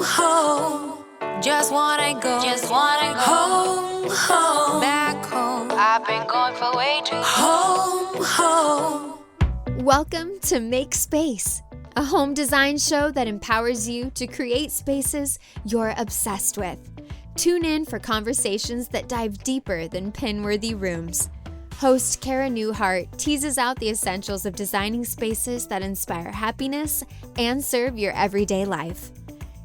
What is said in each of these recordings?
home. Just wanna go home, back home. I've been gone for way too home. Welcome to Make Space, a home design show that empowers you to create spaces you're obsessed with. Tune in for conversations that dive deeper than pin-worthy rooms. Host Cara Newhart teases out the essentials of designing spaces that inspire happiness and serve your everyday life.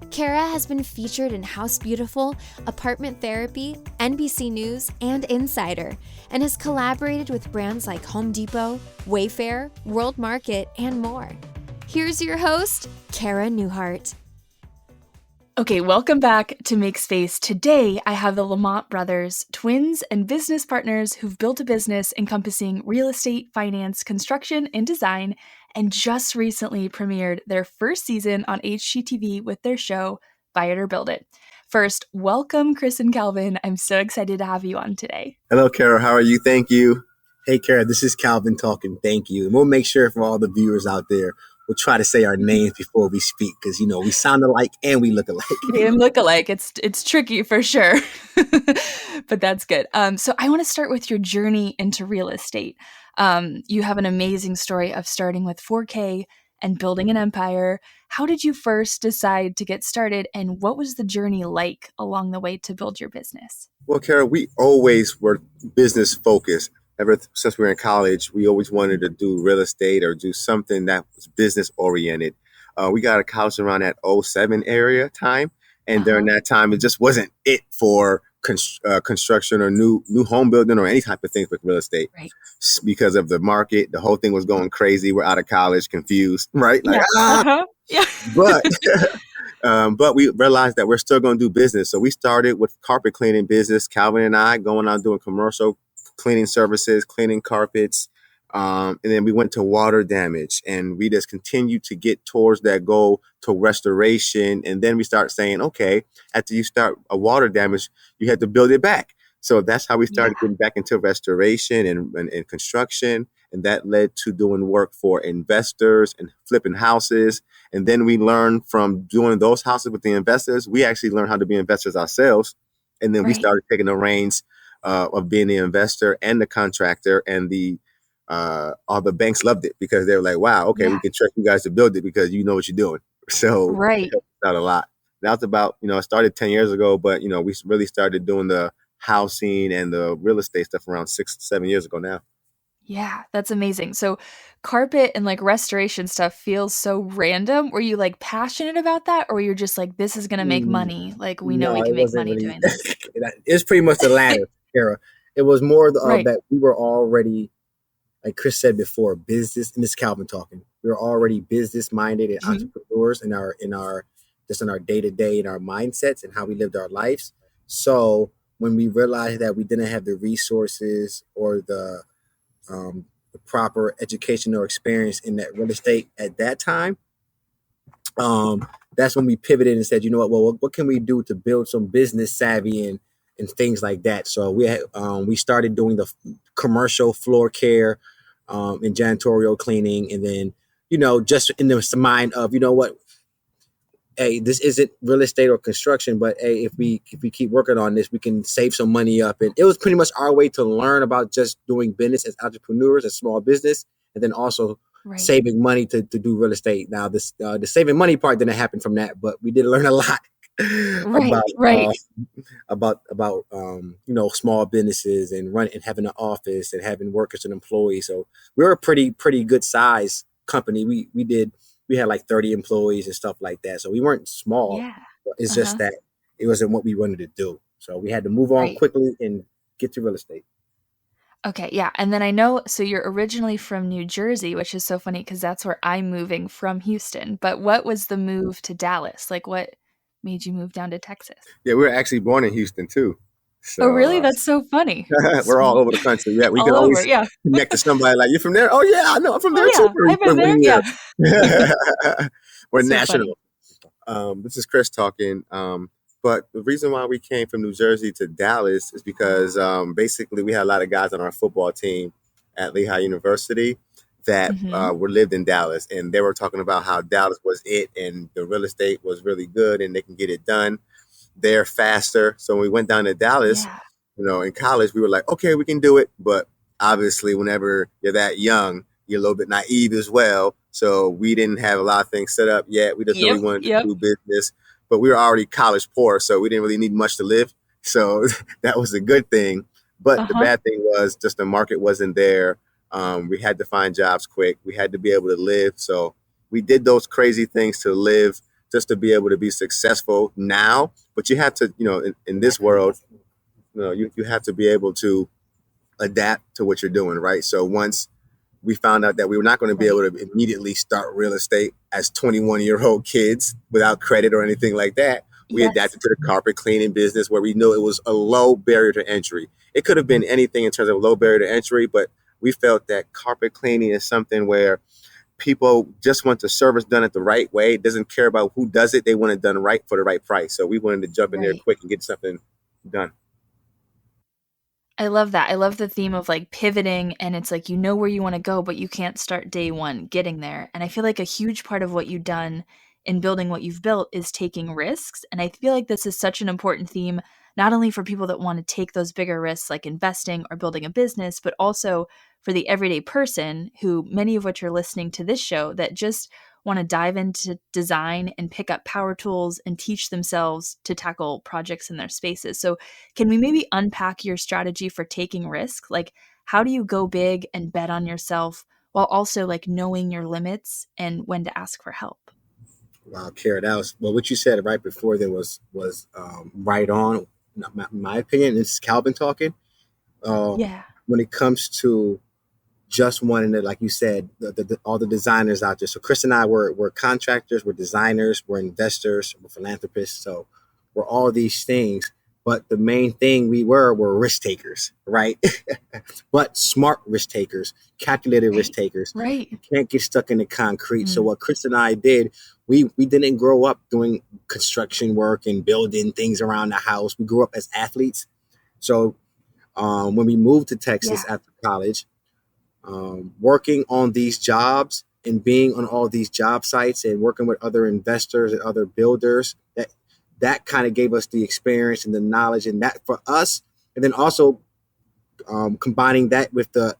Cara has been featured in House Beautiful, Apartment Therapy, NBC News, and Insider, and has collaborated with brands like Home Depot, Wayfair, World Market, and more. Here's your host, Cara Newhart. Okay, welcome back to Make Space. Today, I have the Lamont Brothers, twins and business partners who've built a business encompassing real estate, finance, construction, and design, and just recently premiered their first season on HGTV with their show, Buy It or Build It. First, welcome, Chris and Calvin. I'm so excited to have you on today. Hello, Cara. How are you? Thank you. Hey, Cara, this is Calvin talking. Thank you. And we'll make sure for all the viewers out there, we'll try to say our names before we speak because, you know, we sound alike and we look alike. And look alike. It's tricky for sure, but that's good. So I want to start with your journey into real estate. You have an amazing story of starting with 4K and building an empire. How did you first decide to get started, and what was the journey like along the way to build your business? Well, Cara, we always were business focused. Ever since we were in college, we always wanted to do real estate or do something that was business oriented. We got a house around that 07 area time. And during that time, it just wasn't it for construction or new home building or any type of things with real estate. Right. Because of the market. The whole thing was going crazy. We're out of college, confused, right? Like, Yeah. But we realized that we're still going to do business. So we started with carpet cleaning business. Calvin and I going out doing commercial cleaning services, cleaning carpets. And then we went to water damage, and we just continued to get towards that goal to restoration. And then we start saying, okay, after you start a water damage, you have to build it back. So that's how we started getting back into restoration and construction. And that led to doing work for investors and flipping houses. And then we learned from doing those houses with the investors, we actually learned how to be investors ourselves. And then we started taking the reins of being the investor and the contractor, and all the banks loved it because they were like, wow, okay, we can trust you guys to build it because you know what you're doing. So it helped out a lot. That was about, I started 10 years ago, but, we really started doing the housing and the real estate stuff around 6-7 years ago now. Yeah, that's amazing. So carpet and like restoration stuff feels so random. Were you like passionate about that, or you're just like, this is going to make money? Like we know we can make money doing this. It's pretty much the latter, Cara. It was more that we were already, like Chris said before, business, and this is Calvin talking. We were already business minded and entrepreneurs in our day to day, in our mindsets and how we lived our lives. So when we realized that we didn't have the resources or the proper education or experience in that real estate at that time, that's when we pivoted and said, you know what, well, what can we do to build some business savvy and things like that. So we started doing the commercial floor care and janitorial cleaning. And then, just in the mind of, what, hey, this isn't real estate or construction, but hey, if we keep working on this, we can save some money up. And it was pretty much our way to learn about just doing business as entrepreneurs, as small business, and then also saving money to do real estate. Now, the saving money part didn't happen from that, but we did learn a lot about small businesses and having an office and having workers and employees. So we're a pretty good size company. We had like 30 employees and stuff like that. So we weren't small. Yeah. It's just that it wasn't what we wanted to do. So we had to move on quickly and get to real estate. Okay, yeah. And then I know, so you're originally from New Jersey, which is so funny because that's where I'm moving from, Houston. But what was the move to Dallas? Like what made you move down to Texas? Yeah, we were actually born in Houston too. So, oh, really? That's so funny. We're all over the country. Yeah, we can always connect to somebody like, you're from there? Oh, yeah, I know. I'm from there too. I've been there. Yeah. We're national. This is Chris talking. But the reason why we came from New Jersey to Dallas is because basically we had a lot of guys on our football team at Lehigh University. that Mm-hmm. were lived in Dallas, and they were talking about how Dallas was it, and the real estate was really good, and they can get it done there faster. So when we went down to Dallas, Yeah. in college, we were like, okay, we can do it. But obviously, whenever you're that young, you're a little bit naive as well. So we didn't have a lot of things set up yet. We just knew we Yep. wanted to Yep. do business, but we were already college poor, so we didn't really need much to live. So that was a good thing. But the Uh-huh. bad thing was just the market wasn't there. We had to find jobs quick. We had to be able to live. So we did those crazy things to live, just to be able to be successful now. But you have to, in this world, you have to be able to adapt to what you're doing, right? So once we found out that we were not going to be Right. able to immediately start real estate as 21-year-old kids without credit or anything like that, we Yes. adapted to the carpet cleaning business where we knew it was a low barrier to entry. It could have been anything in terms of low barrier to entry, but we felt that carpet cleaning is something where people just want the service done it the right way. It doesn't care about who does it. They want it done right for the right price. So we wanted to jump in there Right. quick and get something done. I love that. I love the theme of like pivoting, and it's like you know where you want to go, but you can't start day one getting there. And I feel like a huge part of what you've done in building what you've built is taking risks. And I feel like this is such an important theme, not only for people that want to take those bigger risks like investing or building a business, but also for the everyday person who, many of which are listening to this show, that just want to dive into design and pick up power tools and teach themselves to tackle projects in their spaces. So can we maybe unpack your strategy for taking risk? Like, how do you go big and bet on yourself while also like knowing your limits and when to ask for help? Wow, Cara, that was what you said right before there was right on. My opinion, this is Calvin talking. Uh, Yeah. when it comes to just wanting to, like you said, all the designers out there. So Chris and I we're contractors, we're designers, we're investors, we're philanthropists. So we're all these things. But the main thing were risk takers, right? But smart risk takers, calculated risk Right. takers. Right. You can't get stuck in the concrete. So what Chris and I did, we didn't grow up doing construction work and building things around the house. We grew up as athletes. So when we moved to Texas Yeah. after college, working on these jobs and being on all these job sites and working with other investors and other builders, that kind of gave us the experience and the knowledge, and that for us, and then also combining that with the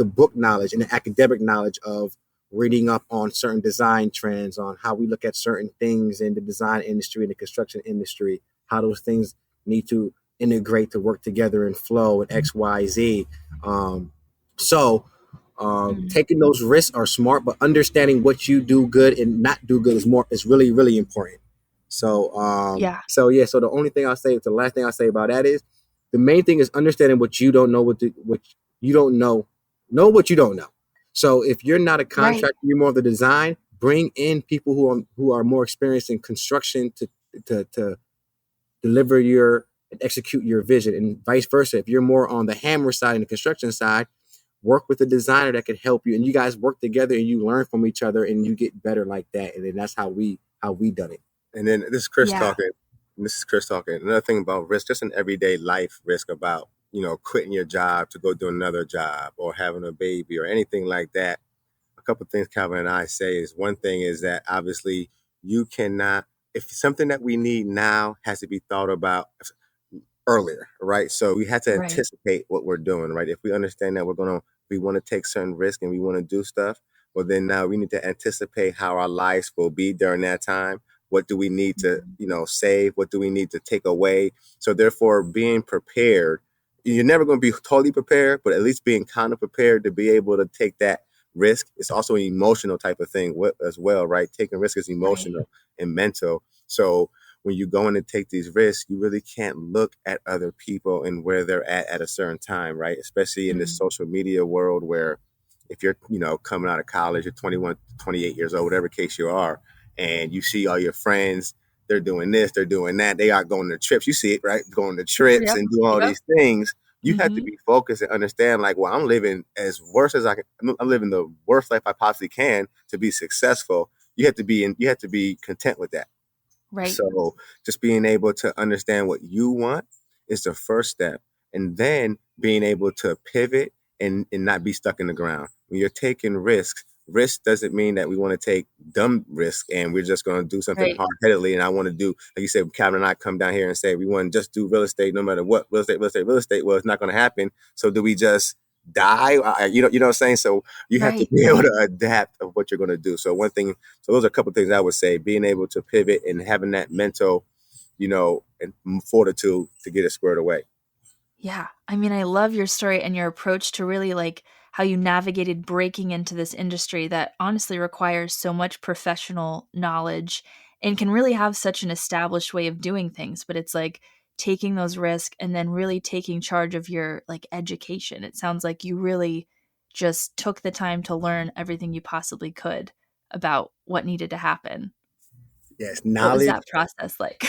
book knowledge and the academic knowledge of reading up on certain design trends, on how we look at certain things in the design industry and the construction industry, how those things need to integrate to work together and flow and XYZ. So taking those risks are smart, but understanding what you do good and not do good is really, really important. So Yeah. so yeah, so the last thing I'll say about that is the main thing is understanding what you don't know, what you don't know what you don't know. So if you're not a Right. contractor, you're more of the design, bring in people who are more experienced in construction to deliver and execute your vision, and vice versa. If you're more on the hammer side and the construction side, work with a designer that can help you, and you guys work together and you learn from each other and you get better like that. And then that's how we done it. And then this is Chris Yeah. talking. Another thing about risk, just an everyday life risk about, quitting your job to go do another job or having a baby or anything like that. A couple of things Calvin and I say is, one thing is that obviously you cannot, if something that we need now has to be thought about earlier, right? So we have to Right. anticipate what we're doing, right? If we understand that we want to take certain risk and we want to do stuff, well, then now we need to anticipate how our lives will be during that time. What do we need to, save? What do we need to take away? So therefore, being prepared, you're never going to be totally prepared, but at least being kind of prepared to be able to take that risk. It's also an emotional type of thing as well, right? Taking risk is Right. emotional and mental. So when you go in and take these risks, you really can't look at other people and where they're at a certain time, right? Especially in this social media world where if you're, coming out of college, you're 21, 28 years old, whatever case you are, and you see all your friends, they're doing this, they're doing that, they are going to trips. You see it, right? Going to trips Yep. and doing all Yep. these things. You have to Mm-hmm. be focused and understand, like, well, I'm living as worse as I can. I'm living the worst life I possibly can to be successful. You have to be content with that. Right. So just being able to understand what you want is the first step. And then being able to pivot and not be stuck in the ground. When you're taking risks, risk doesn't mean that we want to take dumb risks and we're just going to do something Right. hard-headedly. And I want to do, like you said, Calvin and I come down here and say we want to just do real estate no matter what. Real estate. Well, it's not going to happen. So do we just die? You know what I'm saying? So you have to Right. be able to adapt of what you're going to do. So those are a couple of things I would say, being able to pivot and having that mental, and fortitude to get it squared away. Yeah. I mean, I love your story and your approach to really like how you navigated breaking into this industry that honestly requires so much professional knowledge and can really have such an established way of doing things. But it's like taking those risks and then really taking charge of your like education. It sounds like you really just took the time to learn everything you possibly could about what needed to happen. Yes, What was knowledge. that process like?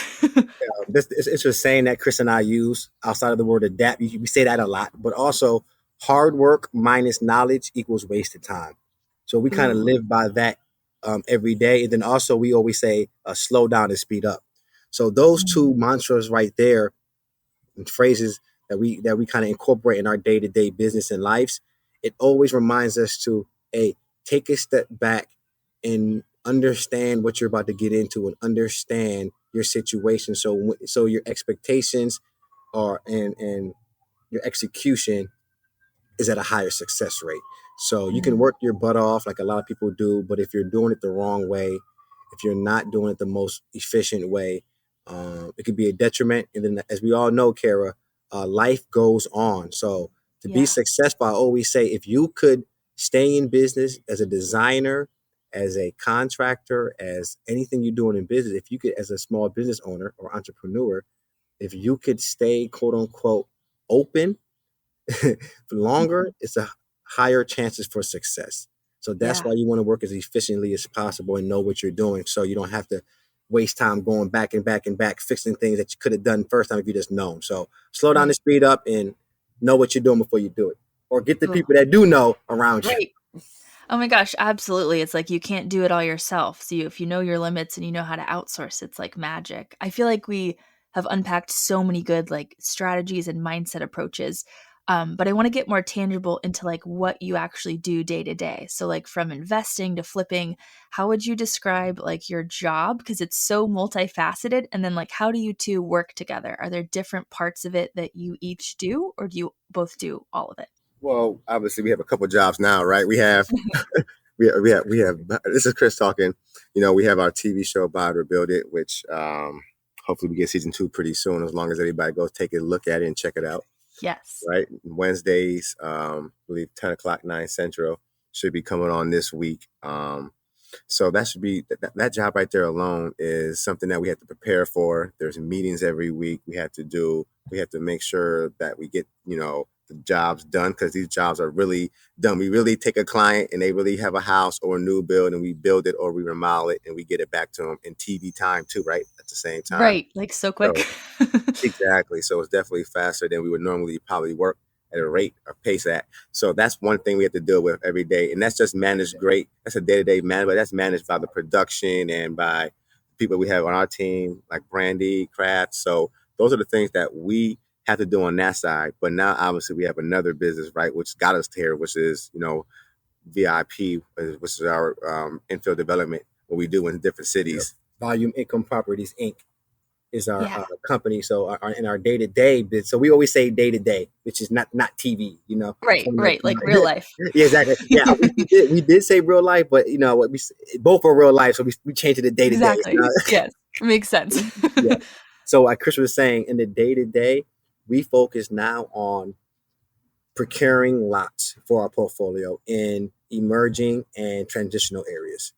It's a saying that Chris and I use outside of the word adapt. We say that a lot, but also hard work minus knowledge equals wasted time. So we kind of Ooh. live by that every day. And then also we always say slow down and speed up. So those two mantras right there and phrases that we kind of incorporate in our day-to-day business and lives, it always reminds us to take a step back and understand what you're about to get into and understand your situation. So your expectations are and your execution is at a higher success rate. So you can work your butt off like a lot of people do, but if you're doing it the wrong way, if you're not doing it the most efficient way, it could be a detriment. And then, as we all know, Cara, life goes on. So to be successful, I always say if you could stay in business as a designer, as a contractor, as anything you're doing in business, if you could, as a small business owner or entrepreneur, if you could stay, quote unquote, open for longer, it's a higher chances for success. So that's why you want to work as efficiently as possible and know what you're doing, so you don't have to waste time going back and back and back fixing things that you could have done first time if you just known. So slow down and speed up and know what you're doing before you do it, or get the people that do know around you. Right. Oh my gosh, absolutely. It's like you can't do it all yourself. So if you know your limits and you know how to outsource, it's like magic. I feel like we have unpacked so many good like strategies and mindset approaches. But I want to get more tangible into like what you actually do day to day. So like from investing to flipping, how would you describe like your job? Because it's so multifaceted. And then like how do you two work together? Are there different parts of it that you each do, or do you both do all of it? Well, obviously we have a couple of jobs now, right? We have this is Chris talking. We have our TV show Buy It or Build It, which hopefully we get season 2 pretty soon, as long as everybody goes take a look at it and check it out. Yes. Right. Wednesdays, I believe 10 o'clock, 9 Central, should be coming on this week. So that should be that job right there alone is something that we have to prepare for. There's meetings every week we have to make sure that we get, the jobs done, because these jobs are really done. We really take a client and they really have a house or a new build, and we build it or we remodel it and we get it back to them in TV time too, right? At the same time. Right. Like so quick. So, exactly. So it's definitely faster than we would normally probably work at a rate or pace at. So that's one thing we have to deal with every day. And that's just managed great. That's a day-to-day management. That's managed by the production and by people we have on our team, like Brandy, Kraft. So those are the things that we have to do on that side. But now obviously we have another business, right, which got us here, which is, VIP, which is our infill development, what we do in different cities. Volume Income Properties Inc. is our company. So in our day-to-day bit, so we always say day-to-day, which is not TV, Right, like real life. Yeah, exactly. Yeah, we did say real life, but both are real life, so we changed it to day-to-day. Exactly. Yes, makes sense. Yeah. So like Chris was saying, in the day-to-day, we focus now on procuring lots for our portfolio in emerging and transitional areas.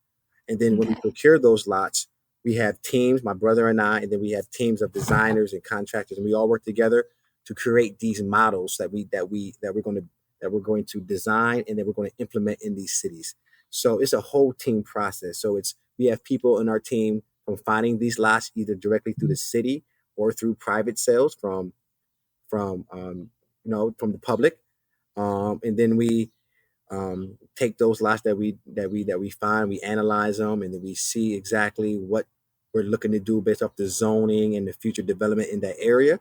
And then when we procure those lots, we have teams, my brother and I, and then we have teams of designers and contractors, and we all work together to create these models that we're going to design and then we're going to implement in these cities. So it's a whole team process. So we have people in our team from finding these lots either directly through the city or through private sales from the public, and then we take those lots that we find, we analyze them, and then we see exactly what we're looking to do based off the zoning and the future development in that area.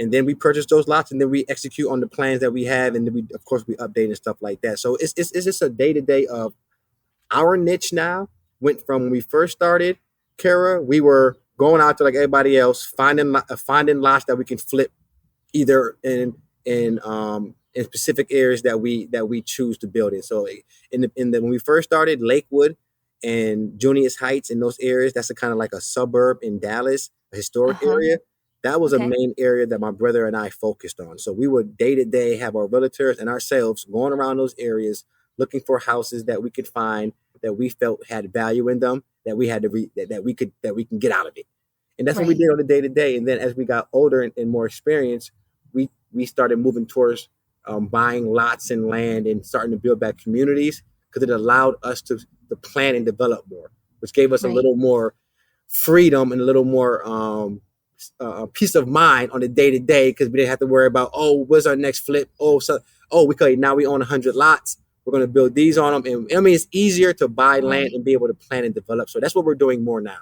And then we purchase those lots, and then we execute on the plans that we have, and then we, of course, we update and stuff like that. So it's just a day to day of our niche. Now went from when we first started, Cara, we were going out to like everybody else, finding lots that we can flip, either in specific areas that we choose to build in. So when we first started, Lakewood and Junius Heights, in those areas, that's a kind of like a suburb in Dallas, a historic area. That was a main area that my brother and I focused on. So we would day to day have our realtors and ourselves going around those areas looking for houses that we could find that we felt had value in them, that we had to that we can get out of it. And that's what we did on the day to day. And then as we got older and more experienced, we started moving towards buying lots and land and starting to build back communities, because it allowed us to plan and develop more, which gave us a little more freedom and a little more peace of mind on the day to day, because we didn't have to worry about, what's our next flip? Now we own 100 lots. We're going to build these on them. And I mean, it's easier to buy land and be able to plan and develop. So that's what we're doing more now.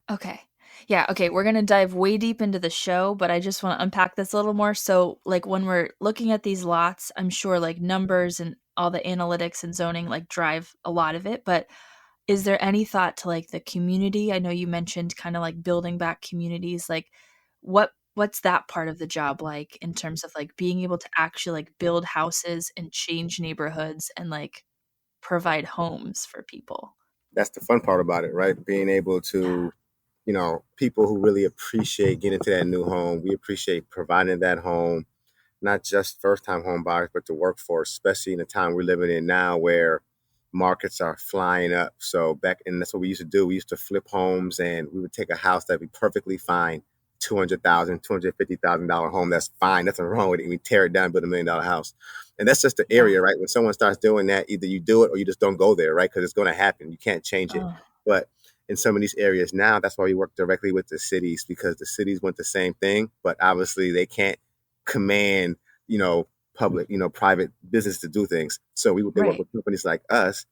Okay. Yeah. Okay. We're going to dive way deep into the show, but I just want to unpack this a little more. So like when we're looking at these lots, I'm sure like numbers and all the analytics and zoning like drive a lot of it, but is there any thought to like the community? I know you mentioned kind of like building back communities. Like what's that part of the job like in terms of like being able to actually like build houses and change neighborhoods and like provide homes for people? That's the fun part about it, right? Being able to, people who really appreciate getting to that new home. We appreciate providing that home, not just first-time home buyers, but the workforce, especially in the time we're living in now where markets are flying up. So and that's what we used to do. We used to flip homes, and we would take a house that'd be perfectly fine, $200,000, $250,000 home. That's fine. Nothing wrong with it. We tear it down, build $1 million house. And that's just the area, right? When someone starts doing that, either you do it or you just don't go there, right? Because it's going to happen. You can't change it. But in some of these areas now, that's why we work directly with the cities, because the cities want the same thing, but obviously they can't command, public, private business to do things. So they work with companies like us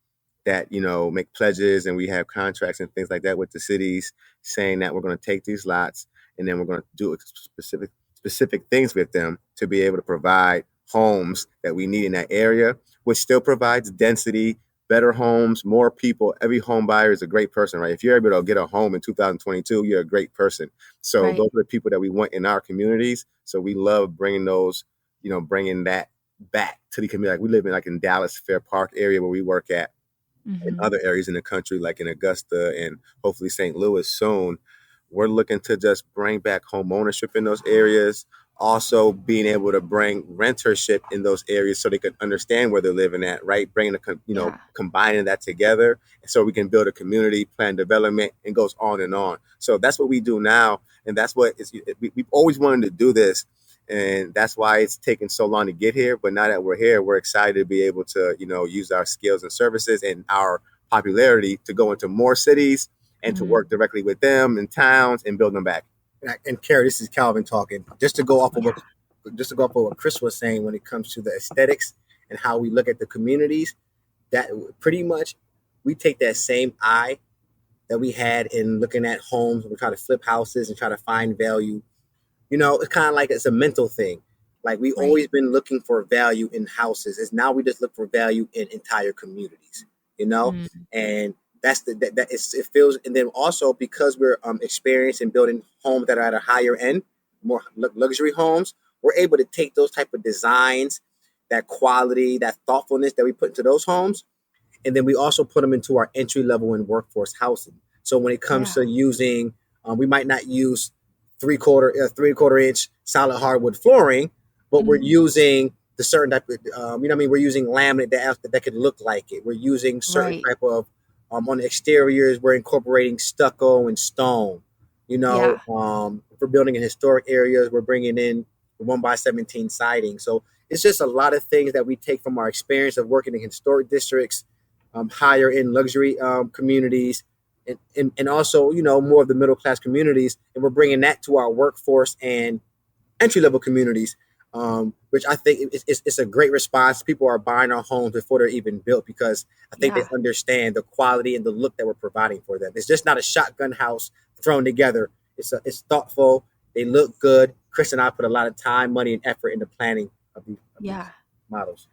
that, make pledges, and we have contracts and things like that with the cities saying that we're going to take these lots and then we're going to do specific things with them to be able to provide homes that we need in that area, which still provides density, better homes, more people. Every home buyer is a great person, right? If you're able to get a home in 2022, you're a great person. So those are the people that we want in our communities. So we love bringing those, bringing that back to the community. Like we live in Dallas Fair Park area where we work at, in other areas in the country, like in Augusta and hopefully St. Louis soon. We're looking to just bring back home ownership in those areas. Also being able to bring rentership in those areas so they can understand where they're living at, right? Bringing combining that together so we can build a community plan development, and goes on and on. So that's what we do now. And that's what we've always wanted to do this. And that's why it's taken so long to get here. But now that we're here, we're excited to be able to, use our skills and services and our popularity to go into more cities and to work directly with them in towns and build them back. And Cara, this is Calvin talking. Just to go off of what Chris was saying when it comes to the aesthetics and how we look at the communities, that pretty much we take that same eye that we had in looking at homes. We try to flip houses and try to find value. It's kind of like it's a mental thing. Like we always been looking for value in houses. It's now we just look for value in entire communities. And that's it feels. And then also because we're experienced in building homes that are at a higher end, more luxury homes, we're able to take those type of designs, that quality, that thoughtfulness that we put into those homes, and then we also put them into our entry level and workforce housing. So when it comes to using, we might not use 3/4 inch solid hardwood flooring, but we're using the certain type of, we're using laminate that could look like it. We're using certain type of, on the exteriors, we're incorporating stucco and stone. For building in historic areas, we're bringing in the 1x17 siding. So it's just a lot of things that we take from our experience of working in historic districts, higher end luxury communities, and also, more of the middle class communities. And we're bringing that to our workforce and entry level communities, which I think it's a great response. People are buying our homes before they're even built, because I think they understand the quality and the look that we're providing for them. It's just not a shotgun house thrown together. It's thoughtful. They look good, Chris and I put a lot of time, money, and effort into planning of these models.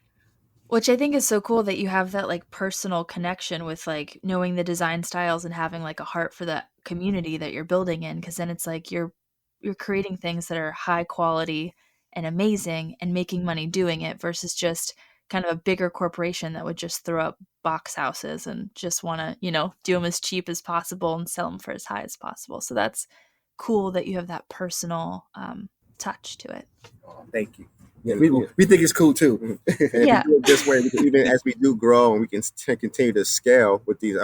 Which I think is so cool that you have that like personal connection with like knowing the design styles and having like a heart for the community that you're building in. Cause then it's like you're creating things that are high quality and amazing and making money doing it versus just kind of a bigger corporation that would just throw up box houses and just want to, do them as cheap as possible and sell them for as high as possible. So that's cool that you have that personal touch to it. Oh, thank you. Yeah, we think it's cool too. If we do it this way, even as we do grow and we can continue to scale continue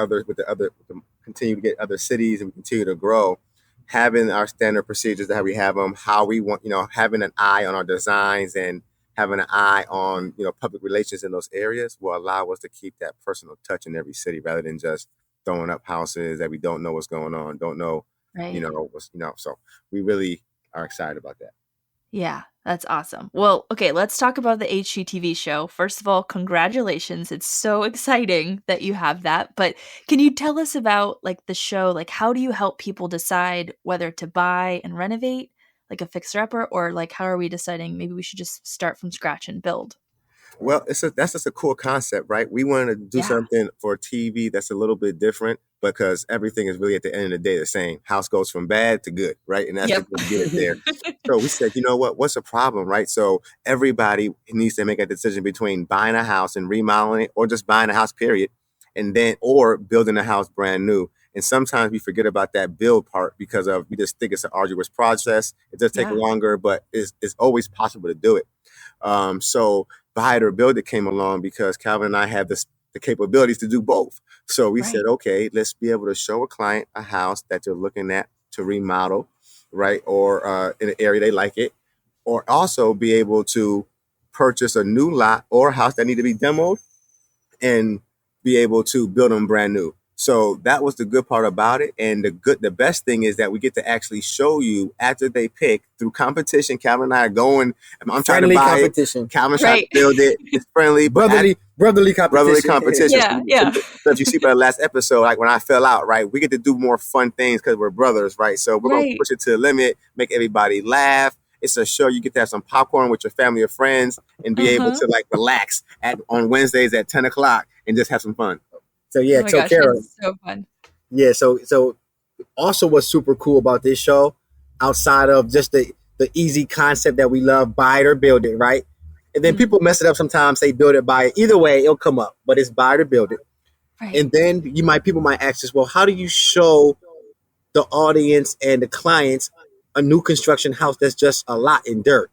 to get other cities and we continue to grow, having our standard procedures that we have them, how we want, having an eye on our designs and having an eye on, public relations in those areas will allow us to keep that personal touch in every city rather than just throwing up houses that we don't know what's going on, don't know, so we really are excited about that. Yeah, that's awesome. Well, okay, let's talk about the HGTV show. First of all, congratulations. It's so exciting that you have that. But can you tell us about like the show? Like, how do you help people decide whether to buy and renovate like a fixer-upper, or like how are we deciding maybe we should just start from scratch and build? Well, that's just a cool concept, right? We wanted to do something for TV that's a little bit different because everything is really at the end of the day the same. House goes from bad to good, right? And that's what we get it there. So we said, you know what? What's the problem, right? So everybody needs to make a decision between buying a house and remodeling it or just buying a house, period, and then or building a house brand new. And sometimes we forget about that build part because we just think it's an arduous process. It does take longer, but it's always possible to do it. So buy it or build it came along because Calvin and I have the capabilities to do both. So we said, okay, let's be able to show a client a house that they're looking at to remodel, right? Or in an area they like it, or also be able to purchase a new lot or a house that need to be demoed and be able to build them brand new. So that was the good part about it. And the best thing is that we get to actually show you after they pick through competition. Calvin and I are going, I'm trying to buy competition. Calvin's trying to build it. It's friendly, brotherly competition. Yeah. So if you see by the last episode, like when I fell out, right, we get to do more fun things because we're brothers, right? So we're going to push it to the limit, make everybody laugh. It's a show you get to have some popcorn with your family or friends and be able to like relax on Wednesdays at 10 o'clock and just have some fun. So Cara, it's so fun. Yeah, so also what's super cool about this show, outside of just the easy concept that we love, buy it or build it, right? And then people mess it up sometimes, they build it, buy it. Either way, it'll come up, but it's buy it or build it. Right. And then people might ask us, well, how do you show the audience and the clients a new construction house that's just a lot in dirt?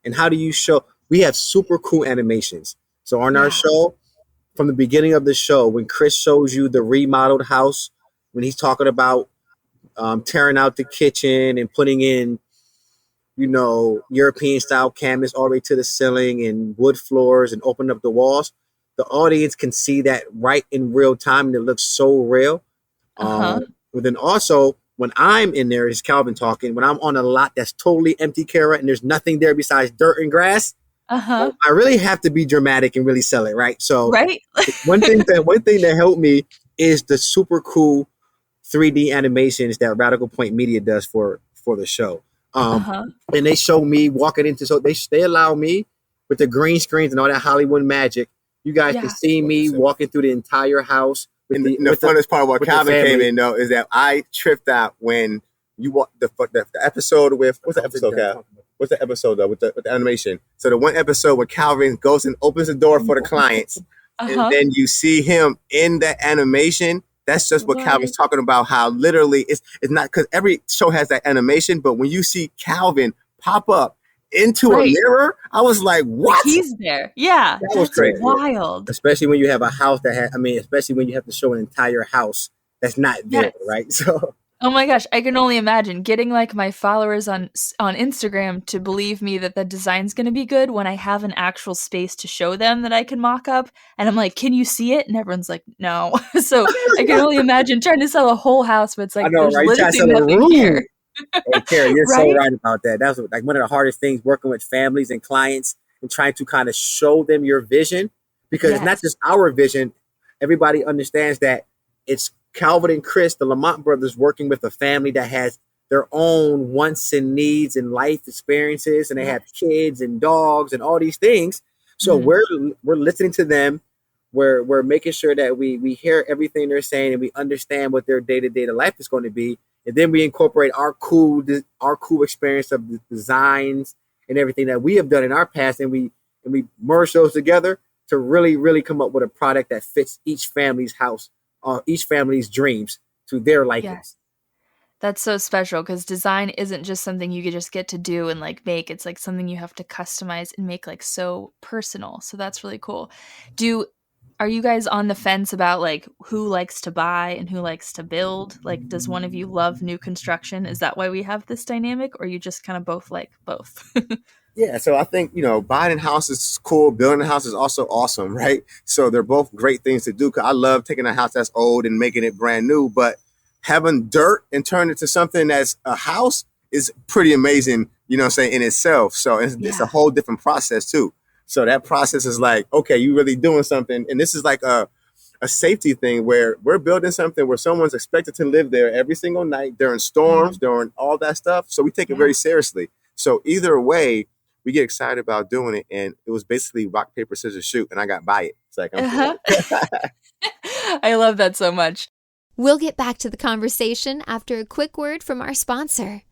And how do you show? We have super cool animations. So on our show, from the beginning of the show, when Chris shows you the remodeled house, when he's talking about tearing out the kitchen and putting in, European style cabinets all the way to the ceiling and wood floors and opening up the walls, the audience can see that right in real time and it looks so real. But then also when I'm in there, is Calvin talking, when I'm on a lot that's totally empty, Cara, and there's nothing there besides dirt and grass, I really have to be dramatic and really sell it, right? So one thing that helped me is the super cool 3D animations that Radical Point Media does for the show. And they show me walking into, so they allow me with the green screens and all that Hollywood magic. You guys can see me walking through the entire house. And the funnest part about Calvin came in though is that I tripped out when you walk the episode with what's the episode, Cal? What's the episode though with the animation? So the one episode where Calvin goes and opens the door for the clients, and then you see him in that animation. That's just what Calvin's talking about. How literally it's not, because every show has that animation, but when you see Calvin pop up into a mirror, I was like, "What? He's there!" Yeah, that was crazy. Wild. Especially when you have a house especially when you have to show an entire house that's not there, right? So. Oh my gosh, I can only imagine getting like my followers on Instagram to believe me that the design's going to be good when I have an actual space to show them that I can mock up. And I'm like, can you see it? And everyone's like, no. So I can only imagine trying to sell a whole house, but it's like, there's literally nothing here. Hey, Cara, you're so right about that. That's like one of the hardest things, working with families and clients and trying to kind of show them your vision, because it's not just our vision. Everybody understands that it's Calvin and Chris, the Lamont brothers, working with a family that has their own wants and needs and life experiences, and they have kids and dogs and all these things. So we're listening to them. We're making sure that we hear everything they're saying and we understand what their day-to-day life is going to be. And then we incorporate our cool experience of the designs and everything that we have done in our past, and we merge those together to really, really come up with a product that fits each family's house, each family's dreams to their liking. Yes. That's so special because design isn't just something you just get to do and like make. It's like something you have to customize and make like so personal. So that's really cool. Are you guys on the fence about like who likes to buy and who likes to build? Like, does one of you love new construction? Is that why we have this dynamic, or you just kind of both like both? Yeah, so I think, buying a house is cool. Building a house is also awesome, right? So they're both great things to do. 'Cause I love taking a house that's old and making it brand new, but having dirt and turn it to something that's a house is pretty amazing, in itself. So it's a whole different process too. So that process is like, okay, you really doing something. And this is like a safety thing where we're building something where someone's expected to live there every single night during storms, during all that stuff. So we take it very seriously. So either way, we get excited about doing it. And it was basically rock, paper, scissors, shoot. And I got by it. It's like, I love that so much. We'll get back to the conversation after a quick word from our sponsor.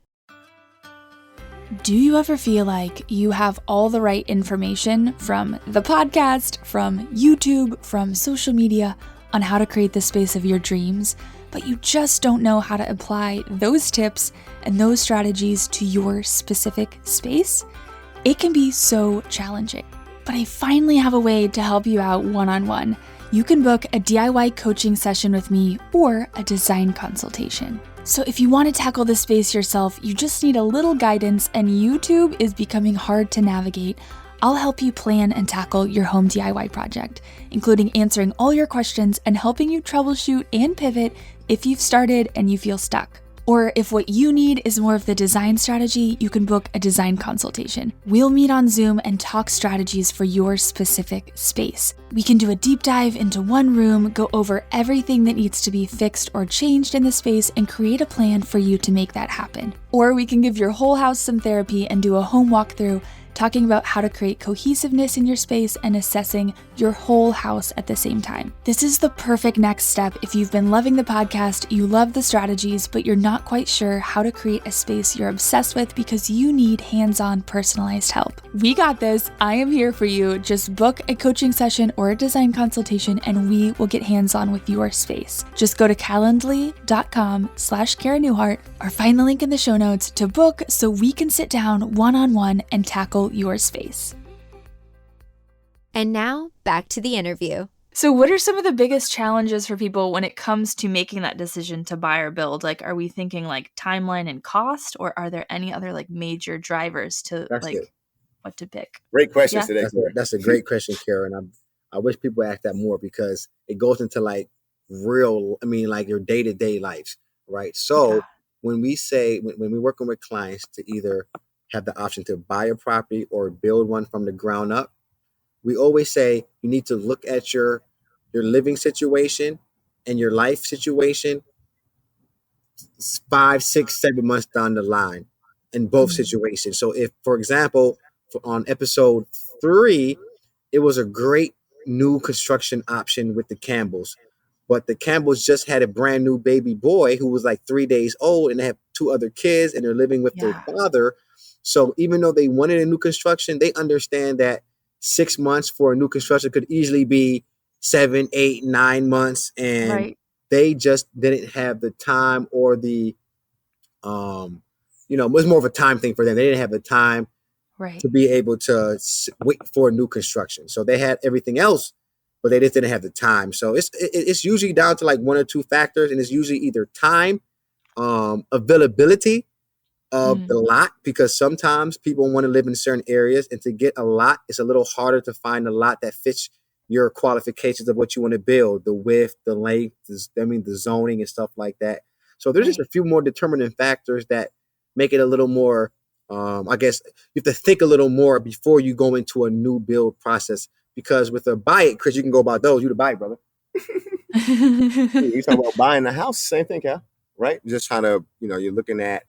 Do you ever feel like you have all the right information from the podcast, from YouTube, from social media on how to create the space of your dreams, but you just don't know how to apply those tips and those strategies to your specific space? It can be so challenging, but I finally have a way to help you out one-on-one. You can book a DIY coaching session with me or a design consultation. So if you want to tackle this space yourself, you just need a little guidance, and YouTube is becoming hard to navigate. I'll help you plan and tackle your home DIY project, including answering all your questions and helping you troubleshoot and pivot if you've started and you feel stuck. Or if what you need is more of the design strategy, you can book a design consultation. We'll meet on Zoom and talk strategies for your specific space. We can do a deep dive into one room, go over everything that needs to be fixed or changed in the space, and create a plan for you to make that happen. Or we can give your whole house some therapy and do a home walkthrough, talking about how to create cohesiveness in your space and assessing your whole house at the same time. This is the perfect next step if you've been loving the podcast, you love the strategies, but you're not quite sure how to create a space you're obsessed with because you need hands-on personalized help. We got this. I am here for you. Just book a coaching session or a design consultation and we will get hands-on with your space. Just go to calendly.com/Cara Newhart or find the link in the show notes to book so we can sit down one-on-one and tackle your space. And now, back to the interview. So what are some of the biggest challenges for people when it comes to making that decision to buy or build? Like, are we thinking like timeline and cost, or are there any other like major drivers to what to pick? Great question today. That's a great question, Cara. And I wish people ask that more because it goes into like like your day-to-day lives, right? So when we say, when we're working with clients to either have the option to buy a property or build one from the ground up, we always say you need to look at your living situation and your life situation 5, 6, 7 months down the line in both situations. So if, for example, on episode 3, it was a great new construction option with the Campbells, but the Campbells just had a brand new baby boy who was like 3 days old, and they have 2 other kids, and they're living with their father. So even though they wanted a new construction, they understand that 6 months for a new construction could easily be 7, 8, 9 months. And they just didn't have the time or the, it was more of a time thing for them. They didn't have the time to be able to wait for a new construction. So they had everything else, but they just didn't have the time. So it's usually down to like 1 or 2 factors. And it's usually either time, availability of the lot, because sometimes people want to live in certain areas, and to get a lot, it's a little harder to find a lot that fits your qualifications of what you want to build, the width, the length, the zoning and stuff like that. So there's just a few more determining factors that make it a little more, I guess you have to think a little more before you go into a new build process, because with a buy it, Chris, you can go about those, you the buy it, brother. You talk about buying a house, same thing, Cal, right? Just trying to, you're looking at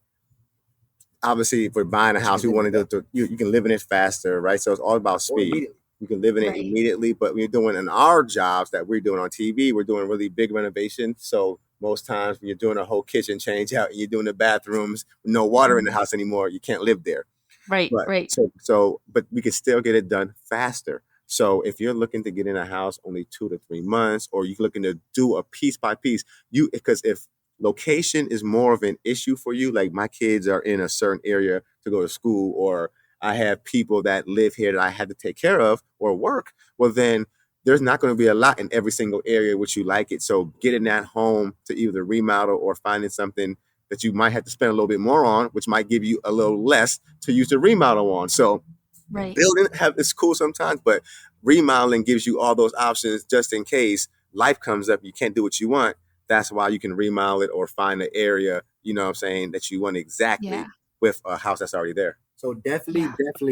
obviously, if we're buying a house, we want to do you can live in it faster, right? So it's all about speed. You can live in it immediately, but when you're doing in our jobs that we're doing on TV, we're doing really big renovations. So most times when you're doing a whole kitchen change out and you're doing the bathrooms, with no water in the house anymore, you can't live there. But but we can still get it done faster. So if you're looking to get in a house only 2 to 3 months, or you're looking to do a piece by piece, because if location is more of an issue for you, like my kids are in a certain area to go to school, or I have people that live here that I had to take care of or work, well, then there's not going to be a lot in every single area which you like it. So getting that home to either remodel or finding something that you might have to spend a little bit more on, which might give you a little less to use the remodel on. So building is cool sometimes, but remodeling gives you all those options just in case life comes up, you can't do what you want. That's why you can remodel it or find an area, you know what I'm saying, that you want exactly with a house that's already there. So definitely,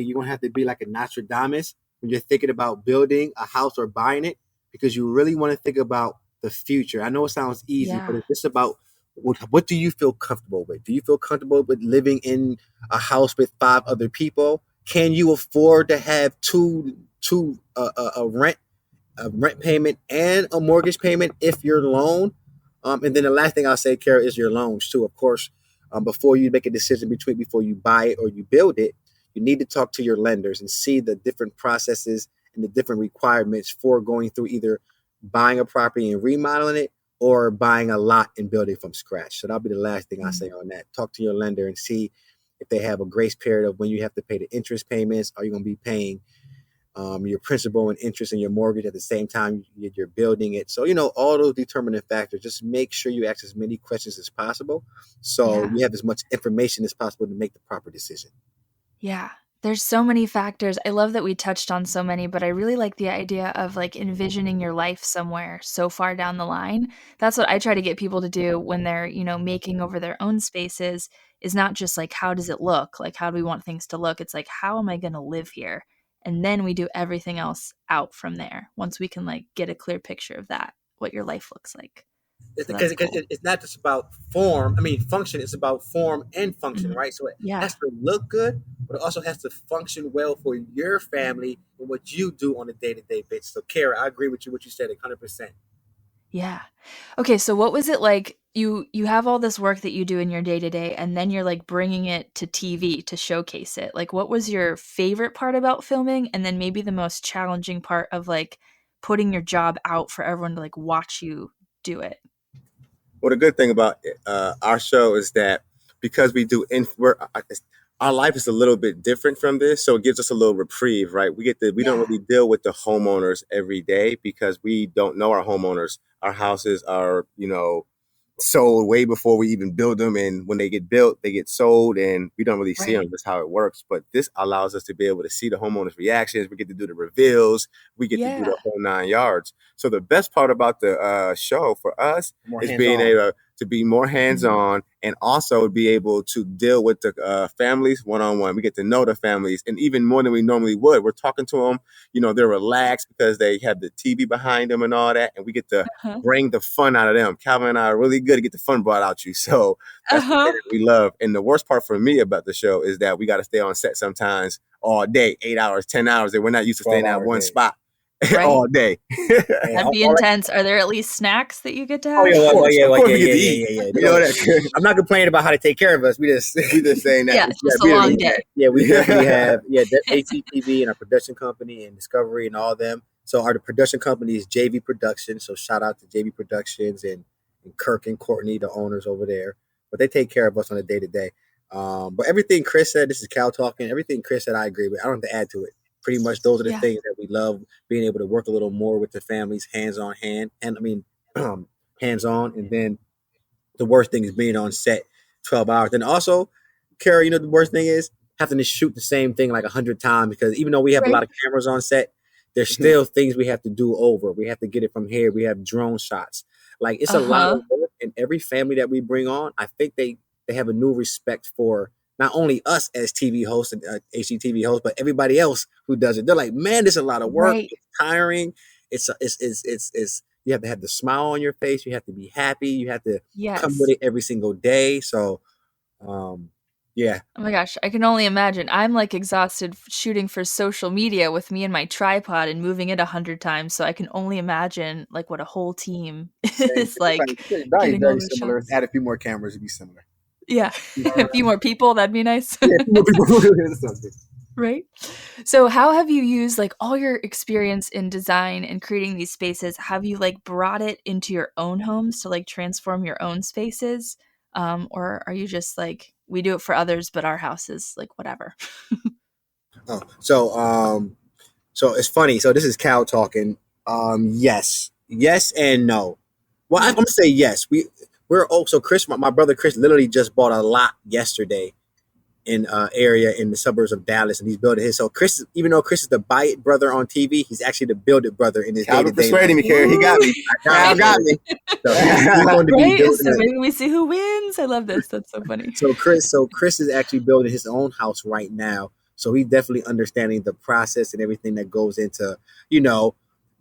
you're going to have to be like a Nostradamus when you're thinking about building a house or buying it, because you really want to think about the future. I know it sounds easy, but it's just about what do you feel comfortable with? Do you feel comfortable with living in a house with 5 other people? Can you afford to have a rent payment and a mortgage payment if you're loan? And then the last thing I'll say, Cara, is your loans too. Of course, before you make a decision before you buy it or you build it, you need to talk to your lenders and see the different processes and the different requirements for going through either buying a property and remodeling it or buying a lot and building from scratch. So that'll be the last thing I say on that. Talk to your lender and see if they have a grace period of when you have to pay the interest payments. Are you going to be paying your principal and interest and your mortgage at the same time you're building it? So, all those determining factors, just make sure you ask as many questions as possible so you have as much information as possible to make the proper decision. Yeah. There's so many factors. I love that we touched on so many, but I really like the idea of like envisioning your life somewhere so far down the line. That's what I try to get people to do when they're, making over their own spaces, is not just like, how does it look? Like, how do we want things to look? It's like, how am I going to live here? And then we do everything else out from there. Once we can like get a clear picture of that, what your life looks like. Because it's not just about function. It's about form and function, right? So it has to look good, but it also has to function well for your family and what you do on a day-to-day basis. So, Cara, I agree with you, what you said 100%. Yeah. Okay, so what was it like? You have all this work that you do in your day-to-day, and then you're like bringing it to TV to showcase it. Like, what was your favorite part about filming, and then maybe the most challenging part of like putting your job out for everyone to like watch you do it? Well, the good thing about our show is that because we do, our life is a little bit different from this, so it gives us a little reprieve, right? We don't really deal with the homeowners every day because we don't know our homeowners. Our houses are, sold way before we even build them, and when they get built, they get sold, and we don't really see them. That's how it works. But this allows us to be able to see the homeowners' reactions. We get to do the reveals. We get to do the whole 9 yards. So the best part about the show for us is being able to be more hands-on and also be able to deal with the families one-on-one. We get to know the families, and even more than we normally would. We're talking to them. They're relaxed because they have the TV behind them and all that, and we get to bring the fun out of them. Calvin and I are really good to get the fun brought out you. So that's the part that we love. And the worst part for me about the show is that we got to stay on set sometimes all day, 8 hours, 10 hours, and we're not used to staying at one spot. All day. That'd be intense. Are there at least snacks that you get to have? Yeah. You know that. I'm not complaining about how to take care of us. We just saying that. Yeah, it's just a long day. Yeah, we definitely have HGTV and our production company and Discovery and all of them. So the production company is JV Productions. So shout out to JV Productions and Kirk and Courtney, the owners over there. But they take care of us on a day-to-day. But everything Chris said, this is Cal talking, everything Chris said I agree with. I don't have to add to it. Pretty much those are the things that we love, being able to work a little more with the families, hands-on. And then the worst thing is being on set 12 hours. And also, Cara, the worst thing is having to shoot the same thing like 100 times, because even though we have a lot of cameras on set, there's still things we have to do over. We have to get it from here. We have drone shots. Like, it's a lot of work. And every family that we bring on, I think they have a new respect for not only us as TV hosts and HGTV hosts, but everybody else who does it. They're like, man, this is a lot of work. It's tiring. It's you have to have the smile on your face. You have to be happy. You have to come with it every single day. So, Yeah. Oh my gosh, I can only imagine. I'm like exhausted shooting for social media with me and my tripod and moving it 100 times. So I can only imagine like what a whole team Same. is like Probably getting all very the similar. shots. Add a few more cameras, it'd be similar. Yeah. A few more people, that'd be nice. Yeah, a few more people. That's something. Right. So how have you used like all your experience in design and creating these spaces? Have you like brought it into your own homes to like transform your own spaces? Or are you just like, we do it for others, but our house is like whatever? Oh, so it's funny. So this is Cal talking. Yes and no. Well, I'm gonna say yes. We're also Chris. My brother Chris literally just bought a lot yesterday in area in the suburbs of Dallas, and he's building his. So Chris, even though Chris is the buy it brother on TV, he's actually the build it brother in his day Calvin to day. persuaded me, Cara. He got me. Cal got me. So he's going to be Right? building So it. maybe we see who wins. I love this. That's so funny. So Chris is actually building his own house right now. So he's definitely understanding the process and everything that goes into, you know,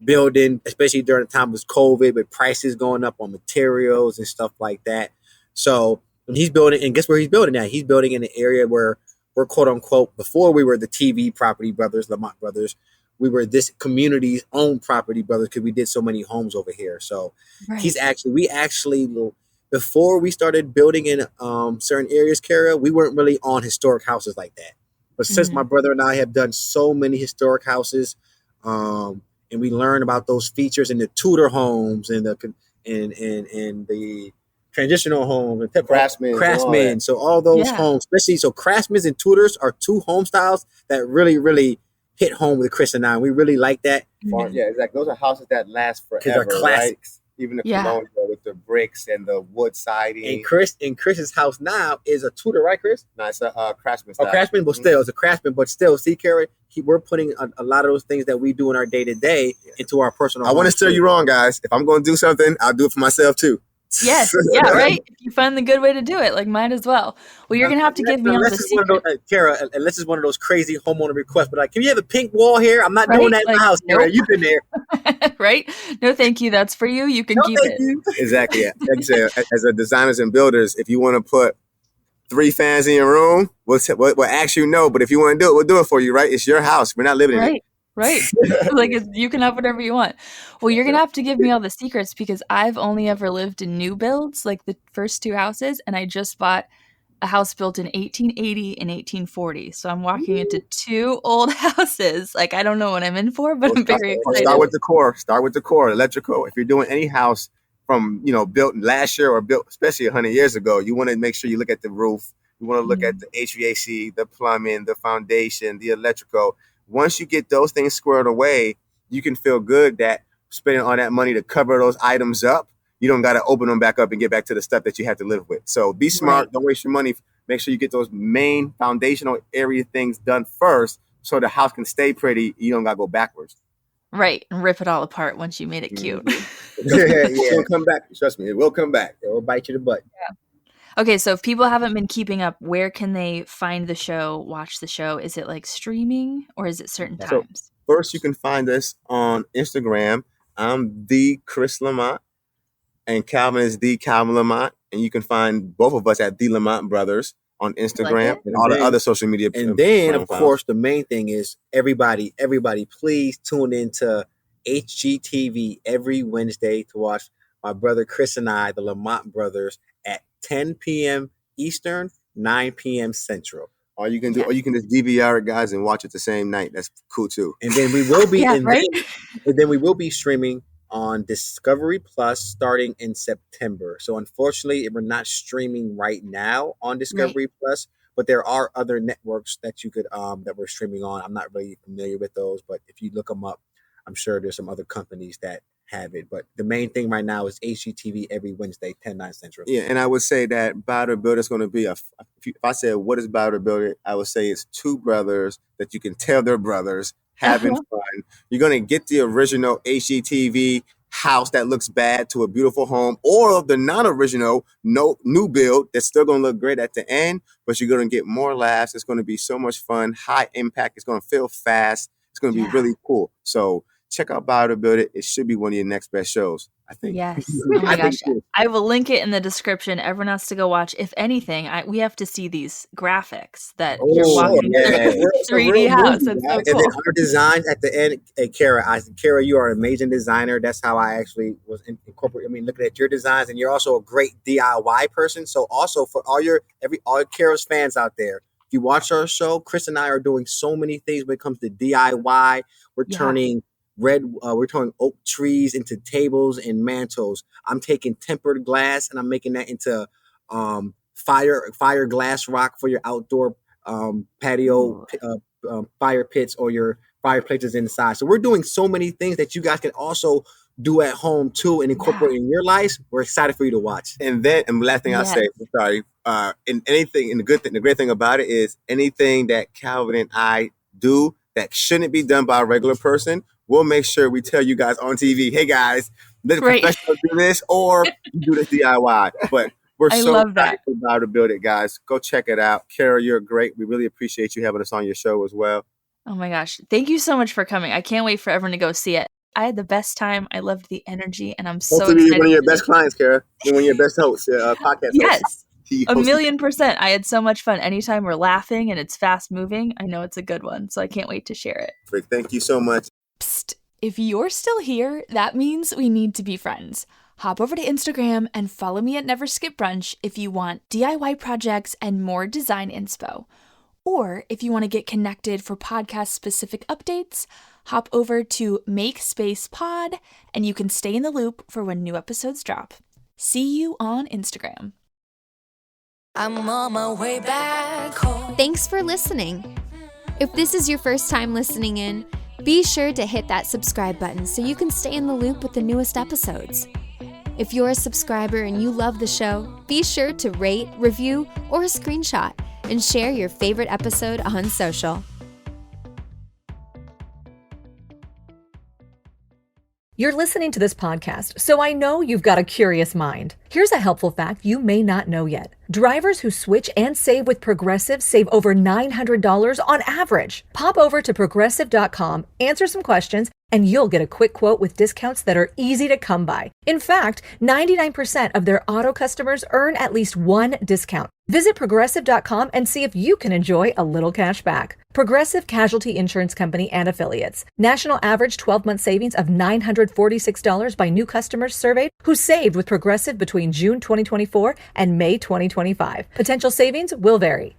building, especially during the time of COVID, with prices going up on materials and stuff like that. So when he's building, and guess where he's building at? He's building in an area where we're quote unquote, before we were the TV property brothers, Lamont Brothers, we were this community's own property brothers because we did so many homes over here. So Right. we actually, before we started building in certain areas, Cara, we weren't really on historic houses like that. But since my brother and I have done so many historic houses, and we learn about those features in the Tudor homes and the transitional homes and craftsmen. So all those Yeah. homes, especially so craftsmen and Tudors are two home styles that really hit home with Chris and I. We really like that. Yeah, exactly. Those are houses that last forever, they're classics. right? Even the Yeah. colonial with the bricks and the wood siding. And Chris's house now is a Tudor, right, Chris? No, it's a craftsman A style. craftsman, but still, it's a craftsman, but still, see, Cara, we're putting a lot of those things that we do in our day to day into our personal. I want to homes, steer too. you wrong, guys. If I'm going to do something, I'll do it for myself too. Yes. Yeah. Right. If you find the good way to do it, like might as well. Well, you're gonna have to give me all the Unless it's one of those, secrets. Cara, unless it's one of those crazy homeowner requests, but like, can you have a pink wall here? I'm not doing Right? that in Like, my house, Cara. nope. You've been there. Right? No, thank you. That's for you. You can No, keep thank it. you. Exactly. Yeah. Like you said, as a designers and builders, if you want to put 3 fans in your room, we'll ask you no. But if you want to do it, we'll do it for you, right? It's your house. We're not living in it. Right. Right. Like you can have whatever you want. Well, you're gonna have to give me all the secrets because I've only ever lived in new builds, like the first 2 houses, and I just bought a house built in 1880 and 1840. So I'm walking into 2 old houses. Like I don't know what I'm in for, but I'm very excited. Start with the core. Start with the core, electrical. If you're doing any house from built last year or built especially 100 years ago, you want to make sure you look at the roof. You want to look at the HVAC, the plumbing, the foundation, the electrical. Once you get those things squared away, you can feel good that spending all that money to cover those items up, you don't got to open them back up and get back to the stuff that you have to live with. So be smart. Right. Don't waste your money. Make sure you get those main foundational area things done first so the house can stay pretty. You don't got to go backwards. Right. And rip it all apart once you made it cute. It will come back. Trust me, it will come back. It will bite you in the butt. Okay, so if people haven't been keeping up, where can they find the show, watch the show? Is it like streaming or is it certain So- times? First, you can find us on Instagram. I'm the Chris Lamont, and Calvin is the Calvin Lamont, and you can find both of us at the Lamont Brothers on Instagram it. and all the other social media. And then, of profiles. course, the main thing is everybody, please tune into HGTV every Wednesday to watch my brother Chris and I, the Lamont Brothers, at 10 p.m. Eastern, 9 p.m. Central. Or you can just DVR it, guys, and watch it the same night. That's cool too. And then we will be, Yeah, right? and then we will be streaming on Discovery Plus starting in September. So unfortunately, we're not streaming right now on Discovery Plus, but there are other networks that you could that we're streaming on. I'm not really familiar with those, but if you look them up, I'm sure there's some other companies that have it. But the main thing right now is HGTV every Wednesday, 10/9 Central. Yeah, and I would say that Builder Builder is going to be if I said what is Builder Builder, I would say it's 2 brothers that you can tell they're brothers having fun. You're going to get the original HGTV house that looks bad to a beautiful home, or the non-original new build that's still going to look great at the end, but you're going to get more laughs. It's going to be so much fun, high impact. It's going to feel fast. It's going to be really cool. So check out Buy to Build It. It should be one of your next best shows, I think. Yes. Oh my gosh. I will link it in the description. Everyone has to go watch. If anything, we have to see these graphics that you're walking through 3D house. It's so cool. And then our designs at the end. Hey, Cara, you are an amazing designer. That's how I actually was incorporating. I mean, looking at your designs, and you're also a great DIY person. So also for all Cara's fans out there, if you watch our show, Chris and I are doing so many things when it comes to DIY. We're turning oak trees into tables and mantles. I'm taking tempered glass and I'm making that into fire glass rock for your outdoor patio fire pits or your fireplaces inside. So we're doing so many things that you guys can also do at home too and incorporate in your life. We're excited for you to watch. And the last thing I'll say, sorry, the great thing about it is anything that Calvin and I do that shouldn't be done by a regular person, we'll make sure we tell you guys on TV, hey guys, let a professional do this or do this DIY. But we're so excited to build it, guys. Go check it out. Cara, you're great. We really appreciate you having us on your show as well. Oh my gosh. Thank you so much for coming. I can't wait for everyone to go see it. I had the best time. I loved the energy and I'm so excited. You're one of your best clients, Cara. You're one of your best hosts, podcast yes. hosts. 1,000,000%. I had so much fun. Anytime we're laughing and it's fast moving, I know it's a good one. So I can't wait to share it. Thank you so much. Psst. If you're still here, that means we need to be friends. Hop over to Instagram and follow me at Never Skip Brunch if you want DIY projects and more design inspo. Or if you want to get connected for podcast-specific updates, hop over to Make Space Pod and you can stay in the loop for when new episodes drop. See you on Instagram. I'm on my way back home. Thanks for listening. If this is your first time listening in, be sure to hit that subscribe button so you can stay in the loop with the newest episodes. If you're a subscriber and you love the show, be sure to rate, review, or screenshot and share your favorite episode on social. You're listening to this podcast, so I know you've got a curious mind. Here's a helpful fact you may not know yet. Drivers who switch and save with Progressive save over $900 on average. Pop over to Progressive.com, answer some questions, and you'll get a quick quote with discounts that are easy to come by. In fact, 99% of their auto customers earn at least one discount. Visit Progressive.com and see if you can enjoy a little cash back. Progressive Casualty Insurance Company and Affiliates. National average 12-month savings of $946 by new customers surveyed who saved with Progressive between June 2024 and May 2025. Potential savings will vary.